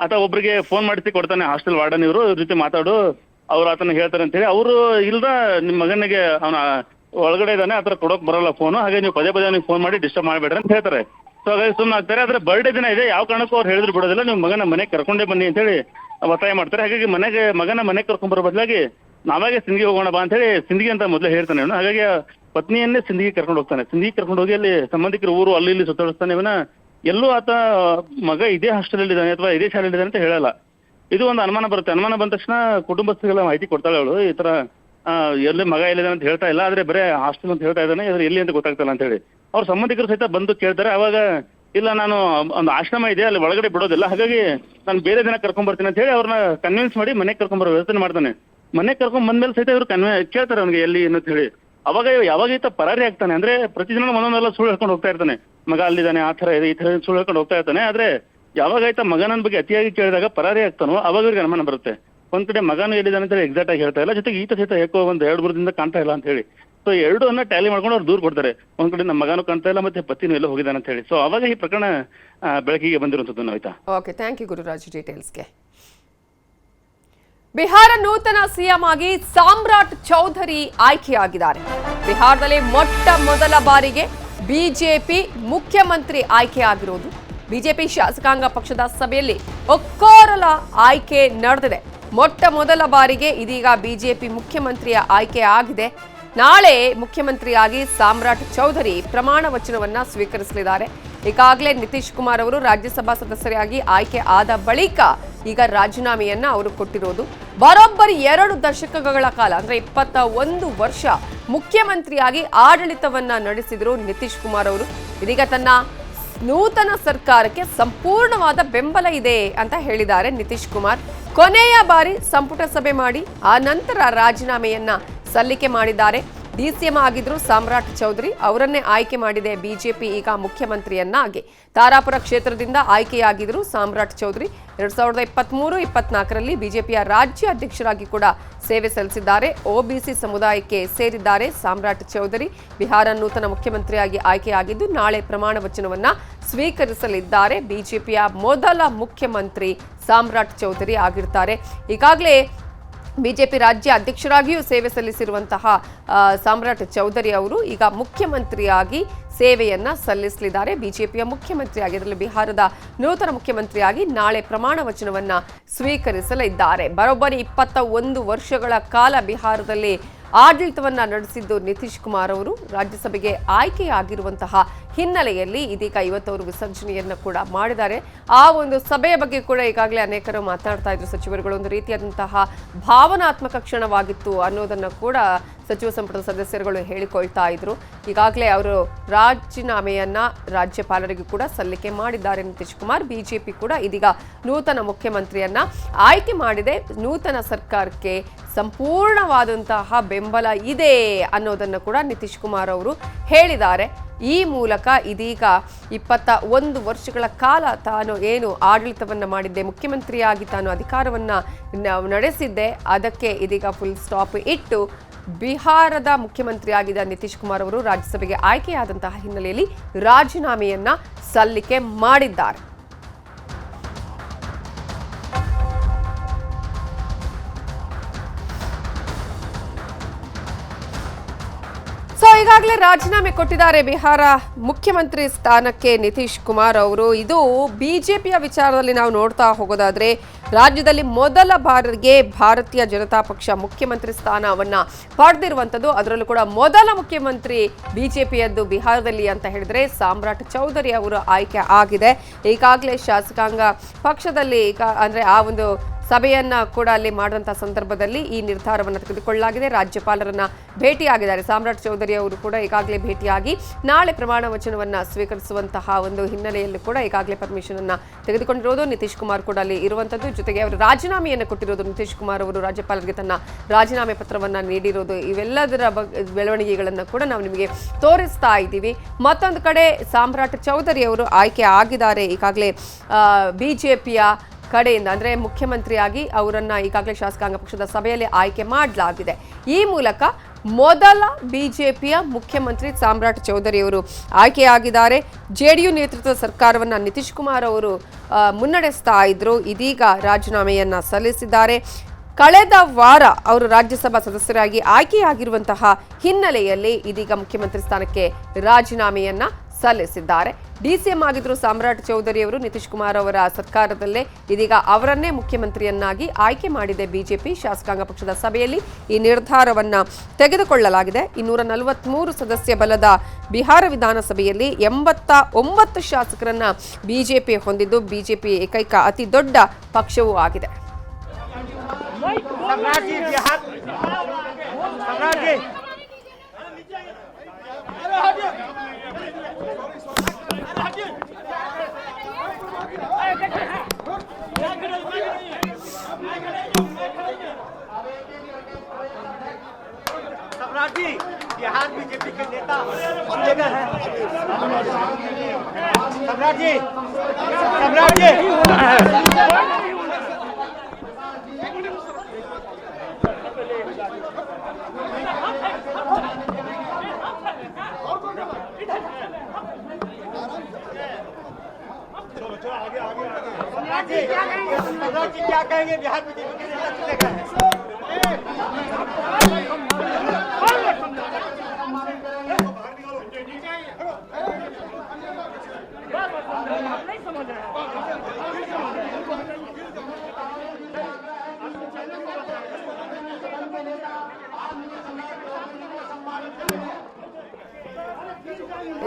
ಆತ ಒಬ್ರಿಗೆ ಫೋನ್ ಮಾಡಿಸಿ ಕೊಡ್ತಾನೆ, ಹಾಸ್ಟೆಲ್ ವಾರ್ಡನ್ ಇವರು ಜೊತೆ ಮಾತಾಡು, ಅವ್ರು ಆತನ ಹೇಳ್ತಾರೆ ಅಂತ ಹೇಳಿ. ಅವರು ಇಲ್ದ ನಿಮ್ ಮಗನಿಗೆ ಅವನ ಒಳಗಡೆ ಇದ್ದಾನೆ, ಆತರ ಕೊಡೋಕ್ ಬರಲ್ಲ ಫೋನು, ಹಾಗೆ ನೀವು ಪದೇ ಅವ್ನಿಗೆ ಫೋನ್ ಮಾಡಿ ಡಿಸ್ಟರ್ಬ್ ಮಾಡಬೇಡ್ರಿ ಅಂತ ಹೇಳ್ತಾರೆ. ಸೊ ಹಾಗಾಗಿ ಸುಮ್ಮನೆ ಆಗ್ತಾರೆ. ಆದ್ರೆ ಬರ್ಡೇ ದಿನ ಇದೆ, ಯಾವ ಕಾರಣಕ್ಕೂ ಅವ್ರು ಹೇಳಿದ್ರು ಬಿಡೋದಿಲ್ಲ, ನೀವು ಮಗನ ಮನೆಗೆ ಕರ್ಕೊಂಡೇ ಬನ್ನಿ ಅಂತ ಹೇಳಿ ಒತ್ತಾಯ ಮಾಡ್ತಾರೆ. ಹಾಗಾಗಿ ಮಗನ ಮನೆಗೆ ಕರ್ಕೊಂಡ್ ಬರೋ ಬದಲಾಗಿ ನಾವಾಗೆ ಸಿಂಧಿಗೆ ಹೋಗೋಣ ಬಾ ಅಂತ ಹೇಳಿ ಸಿಂಧಿಗೆ ಅಂತ ಮೊದಲೇ ಹೇಳ್ತಾನೆ ಇವನು. ಹಾಗಾಗಿ ಪತ್ನಿಯನ್ನೇ ಸಿಂಧಿಗೆ ಕರ್ಕೊಂಡು ಹೋಗ್ತಾನೆ. ಸಿಂಧಿಗೆ ಕರ್ಕೊಂಡು ಹೋಗಿ ಅಲ್ಲಿ ಸಂಬಂಧಿಕರ ಊರು ಅಲ್ಲಿ ಇಲ್ಲಿ ಸುತ್ತಾಡಿಸ್ತಾನೆ. ಇವನ ಎಲ್ಲೂ ಆತ ಮಗ ಇದೇ ಹಾಸ್ಟೆಲ್ ಇದ್ದಾನೆ ಅಥವಾ ಇದೇ ಶಾಲೆಯಲ್ಲಿ ಇದ್ದಾನೆ ಅಂತ ಹೇಳಲ್ಲ. ಇದು ಒಂದು ಅನುಮಾನ ಬರುತ್ತೆ. ಅನುಮಾನ ಬಂದ ತಕ್ಷಣ ಕುಟುಂಬಸ್ಥರಿಗೆಲ್ಲ ಮಾಹಿತಿ ಕೊಡ್ತಾಳೆ ಅವಳು, ಈ ತರ ಎಲ್ಲಿ ಮಗ ಎಲ್ಲಿದ್ದಾನೆ ಅಂತ ಹೇಳ್ತಾ ಇಲ್ಲ, ಆದ್ರೆ ಬರೇ ಹಾಸ್ಟೆಲ್ ಅಂತ ಹೇಳ್ತಾ ಇದ್ದಾನೆ, ಅದ್ರ ಎಲ್ಲಿ ಅಂತ ಗೊತ್ತಾಗ್ತಲ್ಲ ಅಂತ ಹೇಳಿ ಅವ್ರ ಸಂಬಂಧಿಕರು ಸಹಿತ ಬಂದು ಕೇಳ್ತಾರೆ. ಅವಾಗ ಇಲ್ಲ, ನಾನು ಒಂದು ಆಶ್ರಮ ಇದೆ, ಅಲ್ಲಿ ಒಳಗಡೆ ಬಿಡೋದಿಲ್ಲ, ಹಾಗಾಗಿ ನಾನು ಬೇರೆ ದಿನ ಕರ್ಕೊಂಡ್ ಬರ್ತೀನಿ ಅಂತ ಹೇಳಿ ಅವ್ರನ್ನ ಕನ್ವಿನ್ಸ್ ಮಾಡಿ ಮನೆಗೆ ಕರ್ಕೊಂಡ್ಬರೋ ವ್ಯವಸ್ಥೆ ಮಾಡ್ತಾನೆ. ಮನೆಗೆ ಕರ್ಕೊಂಡ್ ಬಂದ್ಮೇಲೆ ಸಹಿತ ಇವ್ರು ಕೇಳ್ತಾರೆ ಅವ್ನಿಗೆ ಎಲ್ಲಿ ಅಂತ ಹೇಳಿ. ಅವಾಗ ಯಾವಾಗ ಈತ ಪರಾರಿ ಆಗ್ತಾನೆ ಅಂದ್ರೆ ಪ್ರತಿದಿನ ಒಂದೊಂದೆಲ್ಲ ಸುಳ್ಳು ಹೇಳ್ಕೊಂಡು ಹೋಗ್ತಾ ಇರ್ತಾನೆ, ಮಗ ಅಲ್ಲಿದ್ದಾನೆ, ಆ ತರ ಇದೆ, ಈ ತರ ಸುಳ್ಳು ಹೇಳ್ಕೊಂಡು ಹೋಗ್ತಾ ಇರ್ತಾನೆ. ಆದ್ರೆ ಯಾವಾಗ ಆಯ್ತಾ ಮಗನ ಬಗ್ಗೆ ಅತಿಯಾಗಿ ಕೇಳಿದಾಗ ಪರಾರಿ ಆಗ್ತಾನೋ ಅವಾಗ ಇವ್ರಿಗೆ ಅನುಮಾನ ಬರುತ್ತೆ. ಒಂದ್ ಕಡೆ ಮಗನು ಎಲ್ಲಿದ್ದಾನೆ ಅಂತ ಎಕ್ಸಾಕ್ಟ್ ಆಗಿ ಹೇಳ್ತಾ ಇಲ್ಲ, ಜೊತೆಗೆ ಈತ ಸಹಿತ ಯಾಕೋ ಒಂದ್ 2-3 ದಿನದಿಂದ ಕಾಣ್ತಾ ಇಲ್ಲ ಅಂತ ಹೇಳಿ. ಸೊ ಎರಡನ್ನ ಟ್ಯಾಲಿ ಮಾಡ್ಕೊಂಡು ಅವ್ರು ದೂರ ಕೊಡ್ತಾರೆ. ಒಂದ್ ಕಡೆ ನಮ್ಮ ಮಗನೂ ಕಾಣ್ತಾ ಇಲ್ಲ, ಮತ್ತೆ ಪತಿನೂ ಎಲ್ಲ ಹೋಗಿದ್ದಾನೆ ಅಂತ ಹೇಳಿ. ಸೊ ಅವಾಗ ಈ ಪ್ರಕರಣ ಬೆಳಕಿಗೆ ಬಂದಿರುವಂತದ್ದು. Navita, okay, thank you Gururaj ಡೀಟೇಲ್ಸ್ಗೆ. ಬಿಹಾರ ನೂತನ ಸಿಎಂ ಆಗಿ ಸಾಮ್ರಾಟ್ ಚೌಧರಿ ಆಯ್ಕೆಯಾಗಿದ್ದಾರೆ. ಬಿಹಾರದಲ್ಲಿ ಮೊಟ್ಟ ಮೊದಲ ಬಾರಿಗೆ ಬಿಜೆಪಿ ಮುಖ್ಯಮಂತ್ರಿ ಆಯ್ಕೆಯಾಗಿರೋದು. ಬಿಜೆಪಿ ಶಾಸಕಾಂಗ ಪಕ್ಷದ ಸಭೆಯಲ್ಲಿ ಒಕ್ಕೊರಲ ಆಯ್ಕೆ ನಡೆದಿದೆ. ಮೊಟ್ಟ ಮೊದಲ ಬಾರಿಗೆ ಇದೀಗ ಬಿಜೆಪಿ ಮುಖ್ಯಮಂತ್ರಿಯ ಆಯ್ಕೆ ಆಗಿದೆ. ನಾಳೆ ಮುಖ್ಯಮಂತ್ರಿಯಾಗಿ ಸಾಮ್ರಾಟ್ ಚೌಧರಿ ಪ್ರಮಾಣ ವಚನವನ್ನ ಸ್ವೀಕರಿಸಲಿದ್ದಾರೆ. ಈಗಾಗಲೇ ನಿತೀಶ್ ಕುಮಾರ್ ಅವರು ರಾಜ್ಯಸಭಾ ಸದಸ್ಯರಾಗಿ ಆಯ್ಕೆ ಆದ ಬಳಿಕ ಈಗ ರಾಜೀನಾಮೆಯನ್ನ ಅವರು ಕೊಟ್ಟಿರೋದು. ಬರೋಬ್ಬರಿ 2 ದಶಕಗಳ ಕಾಲ ಅಂದ್ರೆ 21 ವರ್ಷ ಮುಖ್ಯಮಂತ್ರಿಯಾಗಿ ಆಡಳಿತವನ್ನ ನಡೆಸಿದ್ರು ನಿತೀಶ್ ಕುಮಾರ್ ಅವರು. ಇದೀಗ ತನ್ನ ನೂತನ ಸರ್ಕಾರಕ್ಕೆ ಸಂಪೂರ್ಣವಾದ ಬೆಂಬಲ ಇದೆ ಅಂತ ಹೇಳಿದ್ದಾರೆ ನಿತೀಶ್ ಕುಮಾರ್. ಕೊನೆಯ ಬಾರಿ ಸಂಪುಟ ಸಭೆ ಮಾಡಿ ಆ ನಂತರ ರಾಜೀನಾಮೆಯನ್ನ ಸಲ್ಲಿಕೆ ಮಾಡಿದ್ದಾರೆ. ಡಿಸಿಎಂ ಆಗಿದ್ರು ಸಾಮ್ರಾಟ್ ಚೌಧರಿ, ಅವರನ್ನೇ ಆಯ್ಕೆ ಮಾಡಿದೆ ಬಿಜೆಪಿ ಈಗ ಮುಖ್ಯಮಂತ್ರಿಯನ್ನಾಗಿ. ತಾರಾಪುರ ಕ್ಷೇತ್ರದಿಂದ ಆಯ್ಕೆಯಾಗಿದ್ರು ಸಾಮ್ರಾಟ್ ಚೌಧರಿ. 2023-24ರಲ್ಲಿ ಬಿಜೆಪಿಯ ರಾಜ್ಯ ಅಧ್ಯಕ್ಷರಾಗಿ ಕೂಡ ಸೇವೆ ಸಲ್ಲಿಸಿದ್ದಾರೆ. ಒಬಿಸಿ ಸಮುದಾಯಕ್ಕೆ ಸೇರಿದ್ದಾರೆ ಸಾಮ್ರಾಟ್ ಚೌಧರಿ. ಬಿಹಾರ ನೂತನ ಮುಖ್ಯಮಂತ್ರಿಯಾಗಿ ಆಯ್ಕೆಯಾಗಿದ್ದು ನಾಳೆ ಪ್ರಮಾಣ ವಚನವನ್ನ ಸ್ವೀಕರಿಸಲಿದ್ದಾರೆ. ಬಿಜೆಪಿಯ ಮೊದಲ ಮುಖ್ಯಮಂತ್ರಿ ಸಾಮ್ರಾಟ್ ಚೌಧರಿ ಆಗಿರ್ತಾರೆ. ಈಗಾಗಲೇ ಬಿಜೆಪಿ ರಾಜ್ಯ ಅಧ್ಯಕ್ಷರಾಗಿಯೂ ಸೇವೆ ಸಲ್ಲಿಸಿರುವಂತಹ ಸಾಮ್ರಾಟ್ ಚೌಧರಿ ಅವರು ಈಗ ಮುಖ್ಯಮಂತ್ರಿಯಾಗಿ ಸೇವೆಯನ್ನ ಸಲ್ಲಿಸಲಿದ್ದಾರೆ. ಬಿಜೆಪಿಯ ಮುಖ್ಯಮಂತ್ರಿಯಾಗಿ, ಅದರಲ್ಲಿ ಬಿಹಾರದ ನೂತನ ಮುಖ್ಯಮಂತ್ರಿಯಾಗಿ ನಾಳೆ ಪ್ರಮಾಣ ವಚನವನ್ನ ಸ್ವೀಕರಿಸಲಿದ್ದಾರೆ. ಬರೋಬ್ಬರಿ 21 ವರ್ಷಗಳ ಕಾಲ ಬಿಹಾರದಲ್ಲಿ ಆಡಳಿತವನ್ನ ನಡೆಸಿದ್ದು ನಿತೀಶ್ ಕುಮಾರ್ ಅವರು ರಾಜ್ಯಸಭೆಗೆ ಆಯ್ಕೆಯಾಗಿರುವಂತಹ ಹಿನ್ನೆಲೆಯಲ್ಲಿ ಇದೀಗ ಇವತ್ತು ಅವರು ವಿಸರ್ಜನೆಯನ್ನ ಕೂಡ ಮಾಡಿದ್ದಾರೆ. ಆ ಒಂದು ಸಭೆಯ ಬಗ್ಗೆ ಕೂಡ ಈಗಾಗಲೇ ಅನೇಕರು ಮಾತನಾಡ್ತಾ ಇದ್ರು. ಸಚಿವರುಗಳು ಒಂದು ರೀತಿಯಾದಂತಹ ಭಾವನಾತ್ಮಕ ಕ್ಷಣವಾಗಿತ್ತು ಅನ್ನೋದನ್ನ ಕೂಡ ಸಚಿವ ಸಂಪುಟದ ಸದಸ್ಯರುಗಳು ಹೇಳಿಕೊಳ್ತಾ ಇದ್ರು. ಈಗಾಗಲೇ ಅವರು ರಾಜೀನಾಮೆಯನ್ನ ರಾಜ್ಯಪಾಲರಿಗೂ ಕೂಡ ಸಲ್ಲಿಕೆ ಮಾಡಿದ್ದಾರೆ ನಿತೀಶ್ ಕುಮಾರ್. ಬಿಜೆಪಿ ಕೂಡ ಇದೀಗ ನೂತನ ಮುಖ್ಯಮಂತ್ರಿಯನ್ನ ಆಯ್ಕೆ ಮಾಡಿದೆ. ನೂತನ ಸರ್ಕಾರಕ್ಕೆ ಸಂಪೂರ್ಣವಾದಂತಹ ಬೆಂಬಲ ಇದೆ ಅನ್ನೋದನ್ನು ಕೂಡ ನಿತೀಶ್ ಕುಮಾರ್ ಅವರು ಹೇಳಿದ್ದಾರೆ. ಈ ಮೂಲಕ ಇದೀಗ 21 ವರ್ಷಗಳ ಕಾಲ ತಾನು ಏನು ಆಡಳಿತವನ್ನ ಮಾಡಿದ್ದೆ, ಮುಖ್ಯಮಂತ್ರಿಯಾಗಿ ತಾನು ಅಧಿಕಾರವನ್ನ ನಡೆಸಿದ್ದೆ, ಅದಕ್ಕೆ ಇದೀಗ ಫುಲ್ ಸ್ಟಾಪ್ ಇಟ್ಟು ಬಿಹಾರದ ಮುಖ್ಯಮಂತ್ರಿಯಾಗಿದ್ದ ನಿತೀಶ್ ಕುಮಾರ್ ಅವರು ರಾಜ್ಯಸಭೆಗೆ ಆಯ್ಕೆಯಾದಂತಹ ಹಿನ್ನೆಲೆಯಲ್ಲಿ ರಾಜೀನಾಮೆಯನ್ನ ಸಲ್ಲಿಕೆ ಮಾಡಿದ್ದಾರೆ. ಈಗಾಗಲೇ ರಾಜೀನಾಮೆ ಕೊಟ್ಟಿದ್ದಾರೆ ಬಿಹಾರ ಮುಖ್ಯಮಂತ್ರಿ ಸ್ಥಾನಕ್ಕೆ ನಿತೀಶ್ ಕುಮಾರ್ ಅವರು. ಇದು ಬಿಜೆಪಿಯ ವಿಚಾರದಲ್ಲಿ ನಾವು ನೋಡ್ತಾ ಹೋಗೋದಾದ್ರೆ ರಾಜ್ಯದಲ್ಲಿ ಮೊದಲ ಬಾರಿಗೆ ಭಾರತೀಯ ಜನತಾ ಪಕ್ಷ ಮುಖ್ಯಮಂತ್ರಿ ಸ್ಥಾನವನ್ನ ಪಡೆದಿರುವಂಥದ್ದು. ಅದರಲ್ಲೂ ಕೂಡ ಮೊದಲ ಮುಖ್ಯಮಂತ್ರಿ ಬಿಜೆಪಿಯದ್ದು ಬಿಹಾರದಲ್ಲಿ ಅಂತ ಹೇಳಿದ್ರೆ ಸಾಮ್ರಾಟ್ ಚೌಧರಿ ಅವರು ಆಯ್ಕೆ ಆಗಿದೆ. ಈಗಾಗಲೇ ಶಾಸಕಾಂಗ ಪಕ್ಷದಲ್ಲಿ ಅಂದ್ರೆ ಆ ಒಂದು ಸಭೆಯನ್ನ ಕೂಡ ಅಲ್ಲಿ ಮಾಡುವಂತಹ ಸಂದರ್ಭದಲ್ಲಿ ಈ ನಿರ್ಧಾರವನ್ನು ತೆಗೆದುಕೊಳ್ಳಲಾಗಿದೆ. ರಾಜ್ಯಪಾಲರನ್ನ ಭೇಟಿಯಾಗಿದ್ದಾರೆ ಸಾಮ್ರಾಟ್ ಚೌಧರಿ ಅವರು ಕೂಡ ಈಗಾಗಲೇ ಭೇಟಿಯಾಗಿ ನಾಳೆ ಪ್ರಮಾಣ ವಚನವನ್ನ ಸ್ವೀಕರಿಸುವಂತಹ ಒಂದು ಹಿನ್ನೆಲೆಯಲ್ಲಿ ಕೂಡ ಈಗಾಗಲೇ ಪರ್ಮಿಷನ್ ಅನ್ನ ತೆಗೆದುಕೊಂಡಿರೋದು. ನಿತೀಶ್ ಕುಮಾರ್ ಕೂಡ ಅಲ್ಲಿ ಇರುವಂತದ್ದು, ಜೊತೆಗೆ ಅವರು ರಾಜೀನಾಮೆಯನ್ನು ಕೊಟ್ಟಿರೋದು. ನಿತೀಶ್ ಕುಮಾರ್ ಅವರು ರಾಜ್ಯಪಾಲರಿಗೆ ತನ್ನ ರಾಜೀನಾಮೆ ಪತ್ರವನ್ನ ನೀಡಿರೋದು. ಇವೆಲ್ಲದರ ಬೆಳವಣಿಗೆಗಳನ್ನು ಕೂಡ ನಾವು ನಿಮಗೆ ತೋರಿಸ್ತಾ ಇದ್ದೀವಿ. ಮತ್ತೊಂದು ಕಡೆ ಸಾಮ್ರಾಟ್ ಚೌಧರಿ ಅವರು ಆಯ್ಕೆ ಆಗಿದ್ದಾರೆ ಈಗಾಗಲೇ ಬಿಜೆಪಿಯ ಕಡೆಯಿಂದ, ಅಂದ್ರೆ ಮುಖ್ಯಮಂತ್ರಿಯಾಗಿ ಅವರನ್ನ ಈಗಾಗಲೇ ಶಾಸಕಾಂಗ ಪಕ್ಷದ ಸಭೆಯಲ್ಲಿ ಆಯ್ಕೆ ಮಾಡಲಾಗಿದೆ. ಈ ಮೂಲಕ ಮೊದಲ ಬಿಜೆಪಿಯ ಮುಖ್ಯಮಂತ್ರಿ ಸಾಮ್ರಾಟ್ ಚೌಧರಿ ಅವರು ಆಯ್ಕೆಯಾಗಿದ್ದಾರೆ. ಜೆಡಿಯು ನೇತೃತ್ವದ ಸರ್ಕಾರವನ್ನ ನಿತೀಶ್ ಕುಮಾರ್ ಅವರು ಮುನ್ನಡೆಸ್ತಾ ಇದ್ರು. ಇದೀಗ ರಾಜೀನಾಮೆಯನ್ನ ಸಲ್ಲಿಸಿದ್ದಾರೆ. ಕಳೆದ ವಾರ ಅವರು ರಾಜ್ಯಸಭಾ ಸದಸ್ಯರಾಗಿ ಆಯ್ಕೆಯಾಗಿರುವಂತಹ ಹಿನ್ನೆಲೆಯಲ್ಲಿ ಇದೀಗ ಮುಖ್ಯಮಂತ್ರಿ ಸ್ಥಾನಕ್ಕೆ ರಾಜೀನಾಮೆಯನ್ನ ಸಲ್ಲಿಸಿದ್ದಾರೆ. ಡಿಸಿಎಂ ಆಗಿದ್ರು ಸಾಮ್ರಾಟ್ ಚೌಧರಿ ಅವರು. ನಿತೀಶ್ ಕುಮಾರ್ ಅವರ ಸರ್ಕಾರದಲ್ಲೇ ಇದೀಗ ಅವರನ್ನೇ ಮುಖ್ಯಮಂತ್ರಿಯನ್ನಾಗಿ ಆಯ್ಕೆ ಮಾಡಿದೆ ಬಿಜೆಪಿ. ಶಾಸಕಾಂಗ ಪಕ್ಷದ ಸಭೆಯಲ್ಲಿ ಈ ನಿರ್ಧಾರವನ್ನ ತೆಗೆದುಕೊಳ್ಳಲಾಗಿದೆ. 243 ಸದಸ್ಯ ಬಲದ ಬಿಹಾರ ವಿಧಾನಸಭೆಯಲ್ಲಿ 89 ಶಾಸಕರನ್ನ ಬಿಜೆಪಿ ಹೊಂದಿದ್ದು ಬಿಜೆಪಿ ಏಕೈಕ ಅತಿ ದೊಡ್ಡ ಪಕ್ಷವೂ ಆಗಿದೆ. बिहार बीजेपी के नेता जगह है। सम्राट जी क्या कहेंगे? बिहार बीजेपी के नेता जगह है।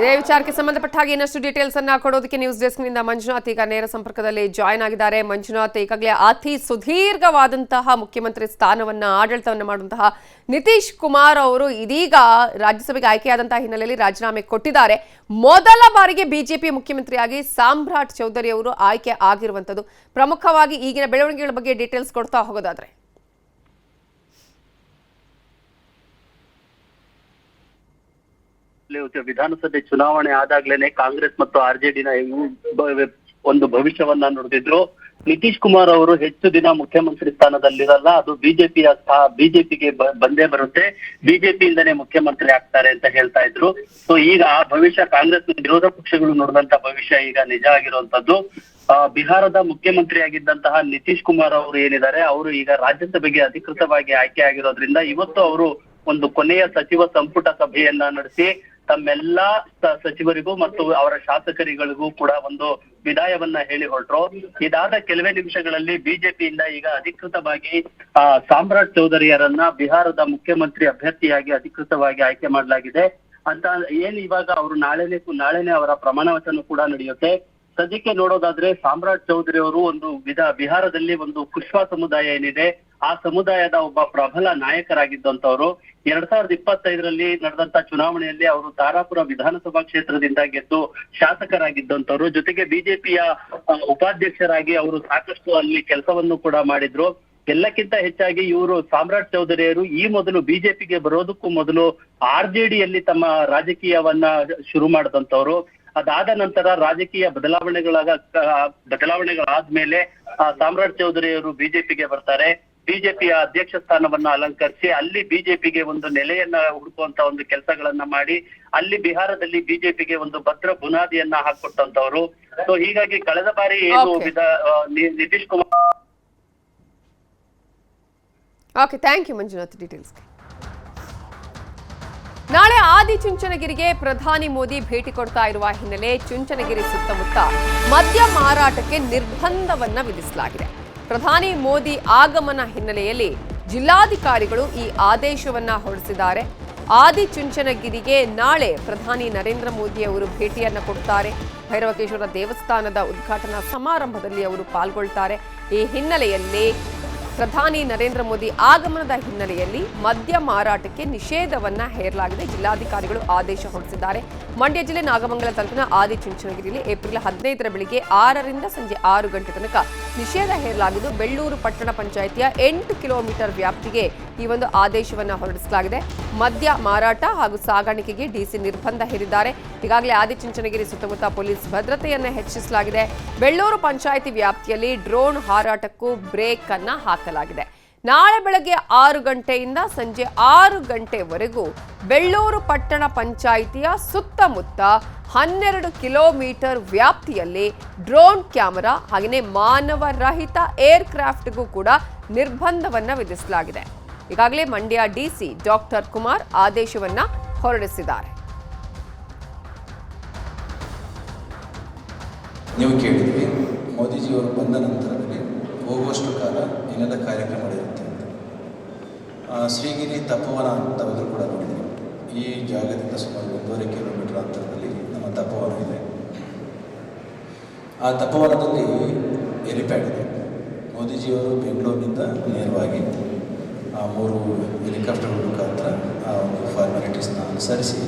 ಇದೇ ವಿಚಾರಕ್ಕೆ ಸಂಬಂಧಪಟ್ಟ ಹಾಗೆ ಇನ್ನಷ್ಟು ಡೀಟೇಲ್ಸ್ ಅನ್ನ ಕೊಡೋದಕ್ಕೆ ನ್ಯೂಸ್ ಡೆಸ್ಕ್ನಿಂದ ಮಂಜುನಾಥ್ ಈಗ ನೇರ ಸಂಪರ್ಕದಲ್ಲಿ ಜಾಯ್ನ್ ಆಗಿದ್ದಾರೆ. ಮಂಜುನಾಥ್, ಈಗಾಗಲೇ ಅತಿ ಸುದೀರ್ಘವಾದಂತಹ ಮುಖ್ಯಮಂತ್ರಿ ಸ್ಥಾನವನ್ನ ಆಡಳಿತವನ್ನ ಮಾಡುವಂತಹ ನಿತೀಶ್ ಕುಮಾರ್ ಅವರು ಇದೀಗ ರಾಜ್ಯಸಭೆಗೆ ಆಯ್ಕೆಯಾದಂತಹ ಹಿನ್ನೆಲೆಯಲ್ಲಿ ರಾಜೀನಾಮೆ ಕೊಟ್ಟಿದ್ದಾರೆ. ಮೊದಲ ಬಾರಿಗೆ ಬಿಜೆಪಿ ಮುಖ್ಯಮಂತ್ರಿಯಾಗಿ ಸಾಮ್ರಾಟ್ ಚೌಧರಿ ಅವರು ಆಯ್ಕೆ ಆಗಿರುವಂತದ್ದು. ಪ್ರಮುಖವಾಗಿ ಈಗಿನ ಬೆಳವಣಿಗೆಗಳ ಬಗ್ಗೆ ಡೀಟೇಲ್ಸ್ ಕೊಡ್ತಾ ಹೋಗೋದಾದ್ರೆ ವಿಧಾನಸಭೆ ಚುನಾವಣೆ ಆದಾಗ್ಲೇನೆ ಕಾಂಗ್ರೆಸ್ ಮತ್ತು ಆರ್ಜೆಡಿನ ಒಂದು ಭವಿಷ್ಯವನ್ನ ನುಡಿದಿದ್ರು. ನಿತೀಶ್ ಕುಮಾರ್ ಅವರು ಹೆಚ್ಚು ದಿನ ಮುಖ್ಯಮಂತ್ರಿ ಸ್ಥಾನದಲ್ಲಿರಲ್ಲ, ಅದು ಬಿಜೆಪಿಗೆ ಬಂದೇ ಬರುತ್ತೆ, ಬಿಜೆಪಿಯಿಂದನೇ ಮುಖ್ಯಮಂತ್ರಿ ಆಗ್ತಾರೆ ಅಂತ ಹೇಳ್ತಾ ಇದ್ರು. ಸೊ ಈಗ ಆ ಭವಿಷ್ಯ ಕಾಂಗ್ರೆಸ್ ವಿರೋಧ ಪಕ್ಷಗಳು ನುಡಿದಂತ ಭವಿಷ್ಯ ಈಗ ನಿಜ ಆಗಿರುವಂತದ್ದು. ಬಿಹಾರದ ಮುಖ್ಯಮಂತ್ರಿ ಆಗಿದ್ದಂತಹ ನಿತೀಶ್ ಕುಮಾರ್ ಅವರು ಏನಿದ್ದಾರೆ, ಅವರು ಈಗ ರಾಜ್ಯಸಭೆಗೆ ಅಧಿಕೃತವಾಗಿ ಆಯ್ಕೆ ಆಗಿರೋದ್ರಿಂದ ಇವತ್ತು ಅವರು ಒಂದು ಕೊನೆಯ ಸಚಿವ ಸಂಪುಟ ಸಭೆಯನ್ನ ನಡೆಸಿ ತಮ್ಮೆಲ್ಲಾ ಸಚಿವರಿಗೂ ಮತ್ತು ಅವರ ಶಾಸಕರಿಗಳಿಗೂ ಕೂಡ ಒಂದು ವಿದಾಯವನ್ನ ಹೇಳಿ ಹೊರಟ್ರು. ಇದಾದ ಕೆಲವೇ ನಿಮಿಷಗಳಲ್ಲಿ ಬಿಜೆಪಿಯಿಂದ ಈಗ ಅಧಿಕೃತವಾಗಿ ಸಾಮ್ರಾಟ್ ಚೌಧರಿಯರನ್ನ ಬಿಹಾರದ ಮುಖ್ಯಮಂತ್ರಿ ಅಭ್ಯರ್ಥಿಯಾಗಿ ಅಧಿಕೃತವಾಗಿ ಆಯ್ಕೆ ಮಾಡಲಾಗಿದೆ ಅಂತ ಇವಾಗ ಅವರು ನಾಳೆನೆ ಅವರ ಪ್ರಮಾಣ ವಚನ ಕೂಡ ನಡೆಯುತ್ತೆ. ಸದ್ಯಕ್ಕೆ ನೋಡೋದಾದ್ರೆ ಸಾಮ್ರಾಟ್ ಚೌಧರಿ ಅವರು ಒಂದು ಬಿಹಾರದಲ್ಲಿ ಒಂದು ಕುಶ್ವಾ ಸಮುದಾಯ ಏನಿದೆ ಆ ಸಮುದಾಯದ ಒಬ್ಬ ಪ್ರಬಲ ನಾಯಕರಾಗಿದ್ದಂತವ್ರು. 2025ರಲ್ಲಿ ನಡೆದಂತ ಚುನಾವಣೆಯಲ್ಲಿ ಅವರು ತಾರಾಪುರ ವಿಧಾನಸಭಾ ಕ್ಷೇತ್ರದಿಂದ ಗೆದ್ದು ಶಾಸಕರಾಗಿದ್ದಂತವ್ರು. ಜೊತೆಗೆ ಬಿಜೆಪಿಯ ಉಪಾಧ್ಯಕ್ಷರಾಗಿ ಅವರು ಸಾಕಷ್ಟು ಅಲ್ಲಿ ಕೆಲಸವನ್ನು ಕೂಡ ಮಾಡಿದ್ರು. ಎಲ್ಲಕ್ಕಿಂತ ಹೆಚ್ಚಾಗಿ ಇವರು ಸಾಮ್ರಾಟ್ ಚೌಧರಿಯರು ಈ ಮೊದಲು ಬಿಜೆಪಿಗೆ ಬರೋದಕ್ಕೂ ಮೊದಲು ಆರ್ಜೆಡಿಯಲ್ಲಿ ತಮ್ಮ ರಾಜಕೀಯವನ್ನ ಶುರು ಮಾಡಿದಂತವ್ರು. ಅದಾದ ನಂತರ ರಾಜಕೀಯ ಬದಲಾವಣೆಗಳಾದ್ಮೇಲೆ ಸಾಮ್ರಾಟ್ ಚೌಧರಿಯವರು ಬಿಜೆಪಿಗೆ ಬರ್ತಾರೆ. ಬಿಜೆಪಿಯ ಅಧ್ಯಕ್ಷ ಸ್ಥಾನವನ್ನ ಅಲಂಕರಿಸಿ ಅಲ್ಲಿ ಬಿಜೆಪಿಗೆ ಒಂದು ನೆಲೆಯನ್ನ ಹುಡುಕುವಂತ ಒಂದು ಕೆಲಸಗಳನ್ನ ಮಾಡಿ ಅಲ್ಲಿ ಬಿಹಾರದಲ್ಲಿ ಬಿಜೆಪಿಗೆ ಒಂದು ಭದ್ರ ಬುನಾದಿಯನ್ನ ಹಾಕೊಟ್ಟಂತವ್ರು. ಸೊ ಹೀಗಾಗಿ ಕಳೆದ ಬಾರಿ ಏನು Nitish Kumar. Okay, thank you Manjunath details. ನಾಳೆ ಆದಿಚುಂಚನಗಿರಿಗೆ ಪ್ರಧಾನಿ ಮೋದಿ ಭೇಟಿ ಕೊಡ್ತಾ ಇರುವ ಹಿನ್ನೆಲೆ ಚುಂಚನಗಿರಿ ಸುತ್ತಮುತ್ತ ಮದ್ಯ ಮಾರಾಟಕ್ಕೆ ನಿರ್ಬಂಧವನ್ನ ವಿಧಿಸಲಾಗಿದೆ. ಪ್ರಧಾನಿ ಮೋದಿ ಆಗಮನ ಹಿನ್ನೆಲೆಯಲ್ಲಿ ಜಿಲ್ಲಾಧಿಕಾರಿಗಳು ಈ ಆದೇಶವನ್ನ ಹೊರಡಿಸಿದ್ದಾರೆ. ಆದಿಚುಂಚನಗಿರಿಗೆ ನಾಳೆ ಪ್ರಧಾನಿ ನರೇಂದ್ರ ಮೋದಿ ಅವರು ಭೇಟಿಯನ್ನ ಕೊಡ್ತಾರೆ. ಭೈರವಕೇಶ್ವರ ದೇವಸ್ಥಾನದ ಉದ್ಘಾಟನಾ ಸಮಾರಂಭದಲ್ಲಿ ಅವರು ಪಾಲ್ಗೊಳ್ತಾರೆ. ಈ ಹಿನ್ನೆಲೆಯಲ್ಲಿ ಪ್ರಧಾನಿ ನರೇಂದ್ರ ಮೋದಿ ಆಗಮನದ ಹಿನ್ನೆಲೆಯಲ್ಲಿ ಮದ್ಯ ಮಾರಾಟಕ್ಕೆ ನಿಷೇಧವನ್ನ ಹೇರಲಾಗಿದೆ. ಜಿಲ್ಲಾಧಿಕಾರಿಗಳು ಆದೇಶ ಹೊರಡಿಸಿದ್ದಾರೆ. ಮಂಡ್ಯ ಜಿಲ್ಲೆ ನಾಗಮಂಗಲ ತಾಲೂಕಿನ ಆದಿಚುಂಚನಗಿರಿಯಲ್ಲಿ ಏಪ್ರಿಲ್ 15ರ ಬೆಳಿಗ್ಗೆ 6ರಿಂದ ಸಂಜೆ 6 ಗಂಟೆ ತನಕ ನಿಷೇಧ ಹೇರಲಾಗಿದ್ದು ಬೆಳ್ಳೂರು ಪಟ್ಟಣ ಪಂಚಾಯಿತಿಯ 8 ಕಿಲೋಮೀಟರ್ ವ್ಯಾಪ್ತಿಗೆ ಈ ಒಂದು ಆದೇಶವನ್ನ ಹೊರಡಿಸಲಾಗಿದೆ. ಮದ್ಯ ಮಾರಾಟ ಹಾಗೂ ಸಾಗಾಣಿಕೆಗೆ ಡಿಸಿ ನಿರ್ಬಂಧ ಹೇರಿದ್ದಾರೆ. ಈಗಾಗಲೇ ಆದಿಚುಂಚನಗಿರಿ ಸುತ್ತಮುತ್ತ ಪೊಲೀಸ್ ಭದ್ರತೆಯನ್ನ ಹೆಚ್ಚಿಸಲಾಗಿದೆ. ಬೆಳ್ಳೂರು ಪಂಚಾಯಿತಿ ವ್ಯಾಪ್ತಿಯಲ್ಲಿ ಡ್ರೋನ್ ಹಾರಾಟಕ್ಕೂ ಬ್ರೇಕ್ ಅನ್ನ ಹಾಕಲಾಗಿದೆ. ನಾಳೆ ಬೆಳಗ್ಗೆ 6 ಗಂಟೆಯಿಂದ ಸಂಜೆ 6 ಗಂಟೆವರೆಗೂ ಬೆಳ್ಳೂರು ಪಟ್ಟಣ ಪಂಚಾಯಿತಿಯ ಸುತ್ತಮುತ್ತ 12 ಕಿಲೋಮೀಟರ್ ವ್ಯಾಪ್ತಿಯಲ್ಲಿ ಡ್ರೋನ್ ಕ್ಯಾಮೆರಾ ಹಾಗೆಯೇ ಮಾನವ ರಹಿತ ಏರ್ ಕ್ರಾಫ್ಟ್ಗೂ ಕೂಡ ನಿರ್ಬಂಧವನ್ನ ವಿಧಿಸಲಾಗಿದೆ. ಈಗಾಗಲೇ ಮಂಡ್ಯ ಡಿಸಿ ಡಾಕ್ಟರ್ ಕುಮಾರ್ ಆದೇಶವನ್ನ ಹೊರಡಿಸಿದ್ದಾರೆ. ನೀವು ಕೇಳಿದ್ವಿ ಮೋದಿಜಿಯವರು ಬಂದ ನಂತರದಲ್ಲಿ ಹೋಗುವಷ್ಟು ಕಾಲ ಏನೆಲ್ಲ ಕಾರ್ಯಕ್ರಮಗಳಿರುತ್ತೆ ಅಂತ. ಶ್ರೀಗಿರಿ ತಪೋವನ ತಾವೆಲ್ಲರೂ ಕೂಡ ನೋಡಿದ್ವಿ. ಈ ಜಾಗದಿಂದ ಸುಮಾರು 1.5 ಕಿಲೋಮೀಟರ್ ಅಂತರದಲ್ಲಿ ನಮ್ಮ ತಪೋವನ ಇದೆ. ಆ ತಪೋವನದಲ್ಲಿ ಹೆಲಿಪ್ಯಾಡ್ ಇದೆ. ಮೋದಿಜಿಯವರು ಬೆಂಗಳೂರಿನಿಂದ ನೇರವಾಗಿ 3 ಹೆಲಿಕಾಪ್ಟರ್ಗಳ ಮುಖಾಂತರ ಆ ಒಂದು ಫಾರ್ಮಾಲಿಟೀಸ್ನ ಅನುಸರಿಸಿ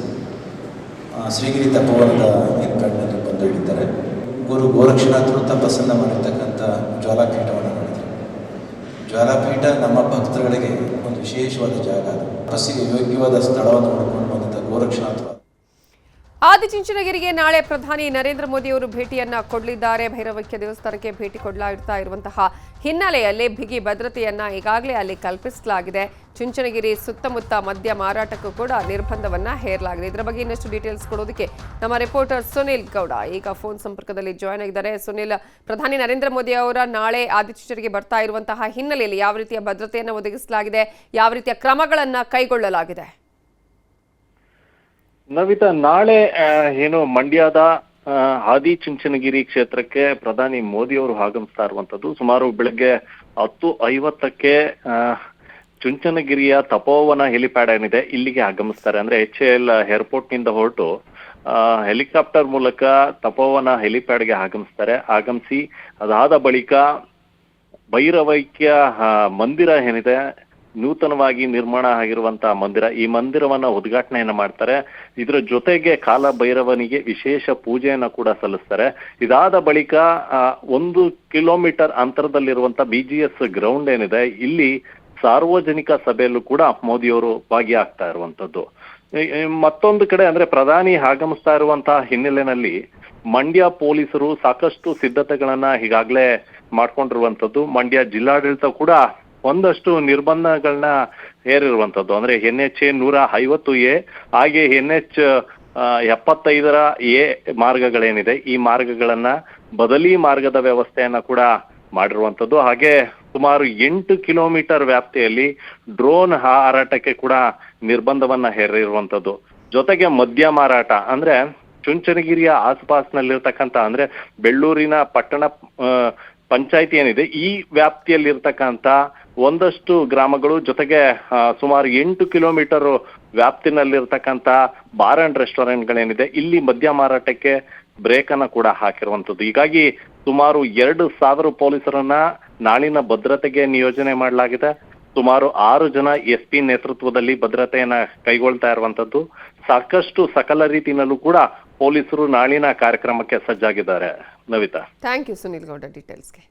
ಶ್ರೀಗಿರಿ ತಪೋವನದ ಹೆಲಿಪ್ಯಾಡ್ನಲ್ಲಿ ಬಂದು ಹಿಡಿತಾರೆ. ಗುರು ಗೋರಕ್ಷನಾಥರು ತಪಸ್ಸನ್ನು ಮಾಡಿರ್ತಕ್ಕಂಥ ಜ್ವಾಲಾಪೀಠವನ್ನು ನೋಡಿದರು. ಜ್ವಾಲಾಪೀಠ ನಮ್ಮ ಭಕ್ತರುಗಳಿಗೆ ಒಂದು ವಿಶೇಷವಾದ ಜಾಗ. ಅದು ತಪಸ್ಸಿಗೆ ಯೋಗ್ಯವಾದ ಸ್ಥಳವನ್ನು ನೋಡಿಕೊಂಡು ಬಂದಂಥ ಗೋರಕ್ಷನಾಥರು. ಆದಿಚುಂಚನಗಿರಿಗೆ ನಾಳೆ ಪ್ರಧಾನಿ ನರೇಂದ್ರ ಮೋದಿ ಅವರು ಭೇಟಿಯನ್ನ ಕೊಡಲಿದ್ದಾರೆ. ಭೈರವಕ್ಯ ದೇವಸ್ಥಾನಕ್ಕೆ ಭೇಟಿ ಕೊಡಲಾಗ್ತಾ ಇರುವಂತಹ ಹಿನ್ನೆಲೆಯಲ್ಲಿ ಬಿಗಿ ಭದ್ರತೆಯನ್ನ ಈಗಾಗಲೇ ಅಲ್ಲಿ ಕಲ್ಪಿಸಲಾಗಿದೆ. ಚುಂಚನಗಿರಿ ಸುತ್ತಮುತ್ತ ಮದ್ಯ ಮಾರಾಟಕ್ಕೂ ಕೂಡ ನಿರ್ಬಂಧವನ್ನ ಹೇರಲಾಗಿದೆ. ಇದರ ಬಗ್ಗೆ ಇನ್ನಷ್ಟು ಡೀಟೇಲ್ಸ್ ಕೊಡೋದಕ್ಕೆ ನಮ್ಮ ರಿಪೋರ್ಟರ್ ಸುನಿಲ್ ಗೌಡ ಈಗ ಫೋನ್ ಸಂಪರ್ಕದಲ್ಲಿ ಜಾಯ್ನ್ ಆಗಿದ್ದಾರೆ. ಸುನಿಲ್, ಪ್ರಧಾನಿ ನರೇಂದ್ರ ಮೋದಿ ಅವರ ನಾಳೆ ಆದಿಚುಂಚನಗಿರಿಗೆ ಬರ್ತಾ ಇರುವಂತಹ ಹಿನ್ನೆಲೆಯಲ್ಲಿ ಯಾವ ರೀತಿಯ ಭದ್ರತೆಯನ್ನು ಒದಗಿಸಲಾಗಿದೆ, ಯಾವ ರೀತಿಯ ಕ್ರಮಗಳನ್ನ ಕೈಗೊಳ್ಳಲಾಗಿದೆ? ನವಿತಾ, ನಾಳೆ ಏನು ಮಂಡ್ಯದ ಆದಿಚುಂಚನಗಿರಿ ಕ್ಷೇತ್ರಕ್ಕೆ ಪ್ರಧಾನಿ ಮೋದಿ ಅವರು ಆಗಮಿಸ್ತಾ ಇರುವಂತದ್ದು ಸುಮಾರು ಬೆಳಗ್ಗೆ 10:50ಕ್ಕೆ ಚುಂಚನಗಿರಿಯ ತಪೋವನ ಹೆಲಿಪ್ಯಾಡ್ ಏನಿದೆ ಇಲ್ಲಿಗೆ ಆಗಮಿಸ್ತಾರೆ. ಅಂದ್ರೆ HAL ಏರ್ಪೋರ್ಟ್ ನಿಂದ ಹೊರಟು ಹೆಲಿಕಾಪ್ಟರ್ ಮೂಲಕ ತಪೋವನ ಹೆಲಿಪ್ಯಾಡ್ಗೆ ಆಗಮಿಸಿ ಅದಾದ ಬಳಿಕ ಭೈರವೈಕ್ಯ ಮಂದಿರ ಏನಿದೆ, ನೂತನವಾಗಿ ನಿರ್ಮಾಣ ಆಗಿರುವಂತಹ ಮಂದಿರ, ಈ ಮಂದಿರವನ್ನ ಉದ್ಘಾಟನೆಯನ್ನ ಮಾಡ್ತಾರೆ. ಇದರ ಜೊತೆಗೆ ಕಾಲ ಭೈರವನಿಗೆ ವಿಶೇಷ ಪೂಜೆಯನ್ನ ಕೂಡ ಸಲ್ಲಿಸ್ತಾರೆ. ಇದಾದ ಬಳಿಕ 1 ಕಿಲೋಮೀಟರ್ ಅಂತರದಲ್ಲಿರುವಂತ BGS ಗ್ರೌಂಡ್ ಏನಿದೆ, ಇಲ್ಲಿ ಸಾರ್ವಜನಿಕ ಸಭೆಯಲ್ಲೂ ಕೂಡ ಮೋದಿಯವರು ಭಾಗಿಯಾಗ್ತಾ ಇರುವಂತದ್ದು. ಮತ್ತೊಂದು ಕಡೆ ಅಂದ್ರೆ ಪ್ರಧಾನಿ ಆಗಮಿಸ್ತಾ ಇರುವಂತಹ ಹಿನ್ನೆಲೆಯಲ್ಲಿ ಮಂಡ್ಯ ಪೊಲೀಸರು ಸಾಕಷ್ಟು ಸಿದ್ಧತೆಗಳನ್ನ ಈಗಾಗಲೇ ಮಾಡ್ಕೊಂಡಿರುವಂತದ್ದು. ಮಂಡ್ಯ ಜಿಲ್ಲಾಡಳಿತ ಕೂಡ ಒಂದಷ್ಟು ನಿರ್ಬಂಧಗಳನ್ನ ಹೇರಿರುವಂತದ್ದು. ಅಂದ್ರೆ NH 150A ಹಾಗೆ NH 75A ಮಾರ್ಗಗಳೇನಿದೆ, ಈ ಮಾರ್ಗಗಳನ್ನ ಬದಲಿ ಮಾರ್ಗದ ವ್ಯವಸ್ಥೆಯನ್ನ ಕೂಡ ಮಾಡಿರುವಂತದ್ದು. ಹಾಗೆ ಸುಮಾರು 8 ಕಿಲೋಮೀಟರ್ ವ್ಯಾಪ್ತಿಯಲ್ಲಿ ಡ್ರೋನ್ ಹಾರಾಟಕ್ಕೆ ಕೂಡ ನಿರ್ಬಂಧವನ್ನ ಹೇರಿರುವಂತದ್ದು. ಜೊತೆಗೆ ಮದ್ಯ ಮಾರಾಟ ಅಂದ್ರೆ ಚುಂಚನಗಿರಿಯ ಆಸುಪಾಸಿನಲ್ಲಿರ್ತಕ್ಕಂಥ ಅಂದ್ರೆ ಬೆಳ್ಳೂರಿನ ಪಟ್ಟಣ ಪಂಚಾಯಿತಿ ಏನಿದೆ, ಈ ವ್ಯಾಪ್ತಿಯಲ್ಲಿರ್ತಕ್ಕಂಥ ಒಂದಷ್ಟು ಗ್ರಾಮಗಳು, ಜೊತೆಗೆ ಸುಮಾರು 8 ಕಿಲೋಮೀಟರ್ ವ್ಯಾಪ್ತಿನಲ್ಲಿರ್ತಕ್ಕಂಥ ಬಾರ್ ಅಂಡ್ ರೆಸ್ಟೋರೆಂಟ್ಗಳೇನಿದೆ, ಇಲ್ಲಿ ಮದ್ಯ ಮಾರಾಟಕ್ಕೆ ಬ್ರೇಕ್ ಅನ್ನ ಕೂಡ ಹಾಕಿರುವಂತದ್ದು. ಹೀಗಾಗಿ ಸುಮಾರು 2,000 ಪೊಲೀಸರನ್ನ ನಾಳಿನ ಭದ್ರತೆಗೆ ನಿಯೋಜನೆ ಮಾಡಲಾಗಿದೆ. ಸುಮಾರು 6 ಜನ SP ನೇತೃತ್ವದಲ್ಲಿ ಭದ್ರತೆಯನ್ನ ಕೈಗೊಳ್ತಾ ಇರುವಂತದ್ದು. ಸಾಕಷ್ಟು ಸಕಲ ರೀತಿಯಲ್ಲೂ ಕೂಡ ಪೊಲೀಸರು ನಾಳಿನ ಕಾರ್ಯಕ್ರಮಕ್ಕೆ ಸಜ್ಜಾಗಿದ್ದಾರೆ. Navita, thank you Sunil Gowda ಡೀಟೇಲ್ಸ್ಗೆ.